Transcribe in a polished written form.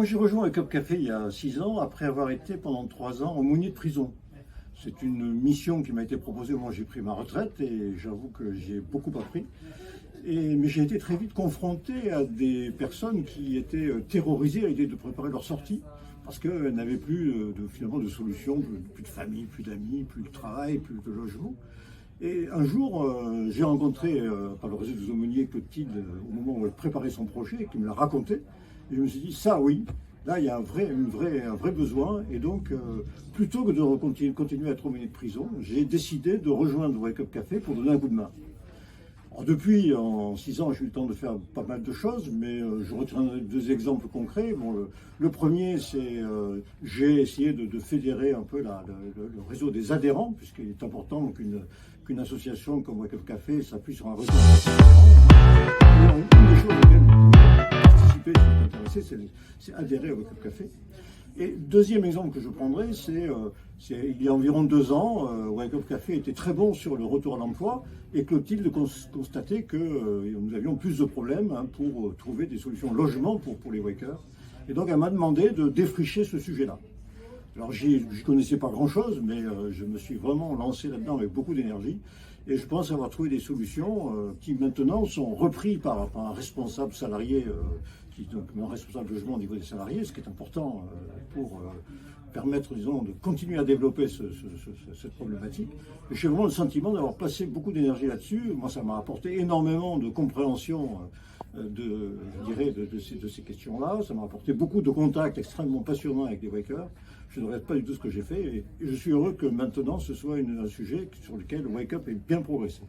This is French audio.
j'ai rejoint Wake Up Café il y a 6 ans, après avoir été pendant 3 ans aumônier de prison. C'est une mission qui m'a été proposée. Moi, j'ai pris ma retraite et j'avoue que j'ai beaucoup appris. Mais j'ai été très vite confronté à des personnes qui étaient terrorisées à l'idée de préparer leur sortie parce qu'elles n'avaient plus finalement de solution, plus de famille, plus d'amis, plus de travail, plus de logement. Et un jour, j'ai rencontré par le réseau des aumôniers Clotilde au moment où elle préparait son projet, qui me l'a raconté. Et je me suis dit, ça oui, là il y a un vrai besoin. Et donc, plutôt que de continuer à être aumônier de prison, j'ai décidé de rejoindre Wake Up Café pour donner un coup de main. Alors depuis, en 6 ans, j'ai eu le temps de faire pas mal de choses, mais je retiendrai 2 exemples concrets. Bon, le premier, c'est j'ai essayé de fédérer un peu le réseau des adhérents, puisqu'il est important qu'une association comme Wake Up Café s'appuie sur un réseau d'adhérents. Une des choses auxquelles vous pouvez participer, si vous êtes intéressé, c'est adhérer à Wake Up Café. Et deuxième exemple que je prendrai, c'est il y a environ 2 ans, Wake Up Café était très bon sur le retour à l'emploi et Clotilde constatait que nous avions plus de problèmes pour trouver des solutions logement pour les Wakers. Et donc elle m'a demandé de défricher ce sujet-là. Alors je ne connaissais pas grand-chose, mais je me suis vraiment lancé là-dedans avec beaucoup d'énergie. Et je pense avoir trouvé des solutions qui maintenant sont reprises par un responsable salarié, qui est donc un responsable de logement au niveau des salariés, ce qui est important pour permettre, disons, de continuer à développer cette problématique. Et j'ai vraiment le sentiment d'avoir passé beaucoup d'énergie là-dessus. Moi, ça m'a apporté énormément de compréhension de ces questions-là. Ça m'a apporté beaucoup de contacts extrêmement passionnants avec des Wakers. Je ne regrette pas du tout ce que j'ai fait et je suis heureux que maintenant ce soit un sujet sur lequel Wake Up ait bien progressé.